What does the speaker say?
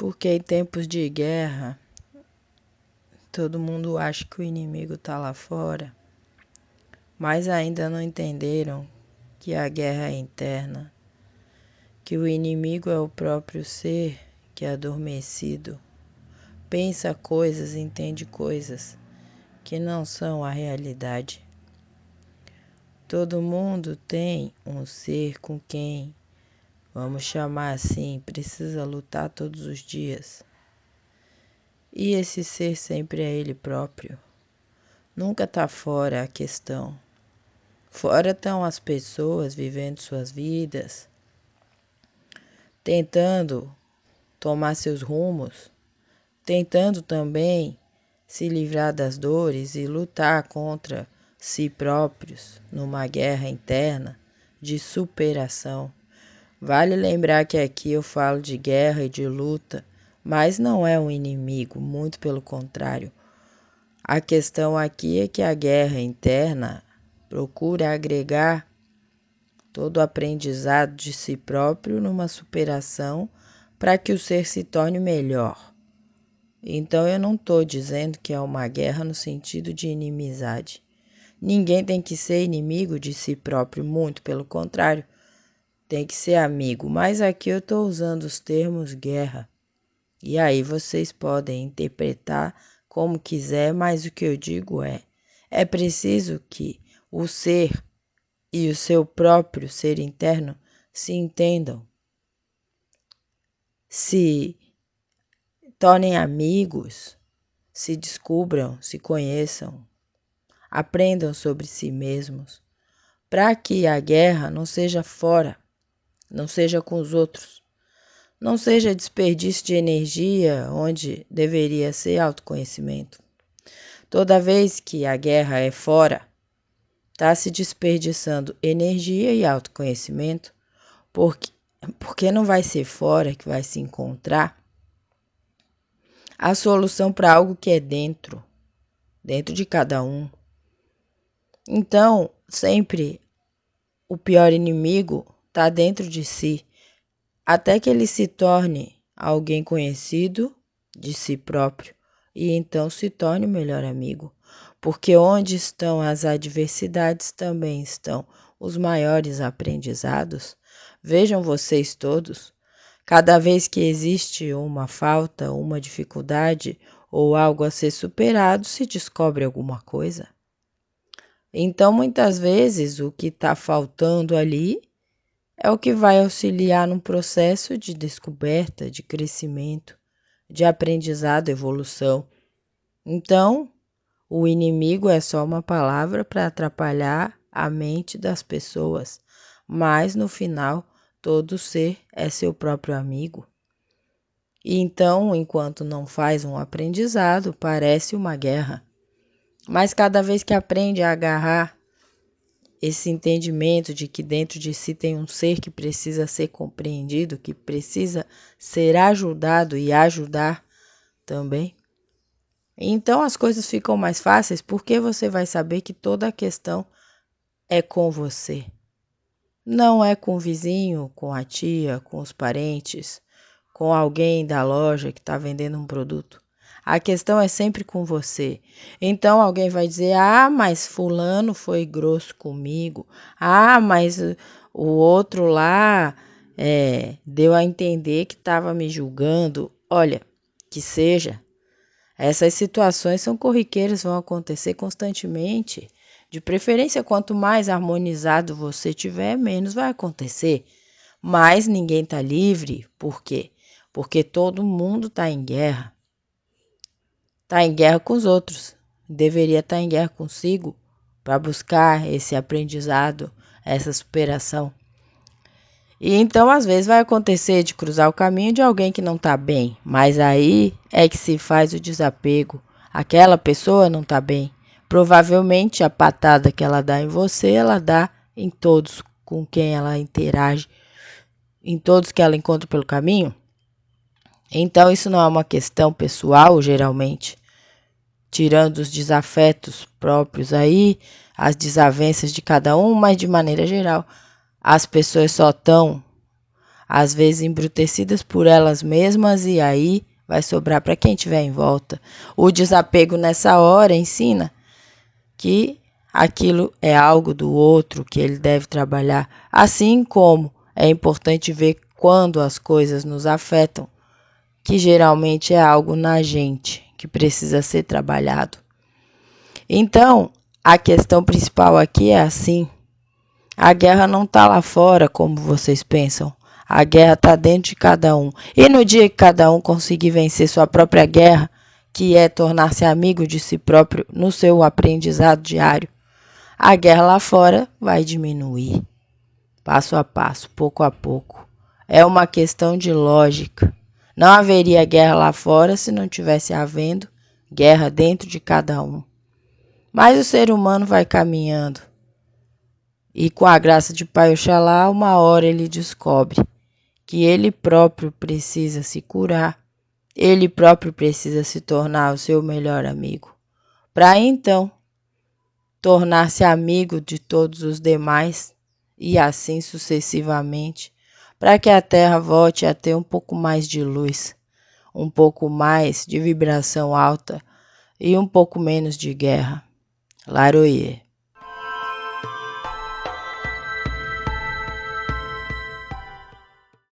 Porque em tempos de guerra, todo mundo acha que o inimigo está lá fora, mas ainda não entenderam que a guerra é interna, que o inimigo é o próprio ser que é adormecido, pensa coisas, entende coisas que não são a realidade. Todo mundo tem um ser com quem, vamos chamar assim, precisa lutar todos os dias. E esse ser sempre é ele próprio. Nunca está fora a questão. Fora estão as pessoas vivendo suas vidas, tentando tomar seus rumos, tentando também se livrar das dores e lutar contra si próprios numa guerra interna de superação. Vale lembrar que aqui eu falo de guerra e de luta, mas não é um inimigo, muito pelo contrário. A questão aqui é que a guerra interna procura agregar todo o aprendizado de si próprio numa superação para que o ser se torne melhor. Então eu não estou dizendo que é uma guerra no sentido de inimizade. Ninguém tem que ser inimigo de si próprio, muito pelo contrário. Tem que ser amigo, mas aqui eu estou usando os termos guerra. E aí vocês podem interpretar como quiser, mas o que eu digo é preciso que o ser e o seu próprio ser interno se entendam, se tornem amigos, se descubram, se conheçam, aprendam sobre si mesmos, para que a guerra não seja fora, não seja com os outros, não seja desperdício de energia onde deveria ser autoconhecimento. Toda vez que a guerra é fora, está se desperdiçando energia e autoconhecimento, porque não vai ser fora que vai se encontrar a solução para algo que é dentro de cada um. Então, sempre o pior inimigo está dentro de si, até que ele se torne alguém conhecido de si próprio e então se torne o melhor amigo. Porque onde estão as adversidades também estão os maiores aprendizados. Vejam vocês todos, cada vez que existe uma falta, uma dificuldade ou algo a ser superado, se descobre alguma coisa. Então, muitas vezes, o que está faltando ali é o que vai auxiliar num processo de descoberta, de crescimento, de aprendizado, evolução. Então, o inimigo é só uma palavra para atrapalhar a mente das pessoas, mas no final, todo ser é seu próprio amigo. E então, enquanto não faz um aprendizado, parece uma guerra. Mas cada vez que aprende a agarrar esse entendimento de que dentro de si tem um ser que precisa ser compreendido, que precisa ser ajudado e ajudar também, então as coisas ficam mais fáceis porque você vai saber que toda a questão é com você. Não é com o vizinho, com a tia, com os parentes, com alguém da loja que está vendendo um produto. A questão é sempre com você. Então alguém vai dizer, mas fulano foi grosso comigo. Mas o outro lá deu a entender que estava me julgando. Olha, que seja. Essas situações são corriqueiras, vão acontecer constantemente. De preferência, quanto mais harmonizado você tiver, menos vai acontecer. Mas ninguém está livre. Por quê? Porque todo mundo está em guerra. Está em guerra com os outros. Deveria estar em guerra consigo para buscar esse aprendizado, essa superação. E então, às vezes, vai acontecer de cruzar o caminho de alguém que não está bem. Mas aí é que se faz o desapego. Aquela pessoa não está bem. Provavelmente a patada que ela dá em você, ela dá em todos com quem ela interage, em todos que ela encontra pelo caminho. Então, isso não é uma questão pessoal, geralmente. Tirando os desafetos próprios aí, as desavenças de cada um, mas de maneira geral, as pessoas só estão às vezes embrutecidas por elas mesmas, e aí vai sobrar para quem estiver em volta. O desapego nessa hora ensina que aquilo é algo do outro que ele deve trabalhar, assim como é importante ver quando as coisas nos afetam, que geralmente é algo na gente que precisa ser trabalhado. Então, a questão principal aqui é assim: a guerra não está lá fora como vocês pensam. A guerra está dentro de cada um. E no dia que cada um conseguir vencer sua própria guerra, que é tornar-se amigo de si próprio no seu aprendizado diário, a guerra lá fora vai diminuir, passo a passo, pouco a pouco. É uma questão de lógica. Não haveria guerra lá fora se não tivesse havendo guerra dentro de cada um. Mas o ser humano vai caminhando. E com a graça de Pai Oxalá, uma hora ele descobre que ele próprio precisa se curar, ele próprio precisa se tornar o seu melhor amigo, para então tornar-se amigo de todos os demais e assim sucessivamente, para que a Terra volte a ter um pouco mais de luz, um pouco mais de vibração alta e um pouco menos de guerra. Laroie.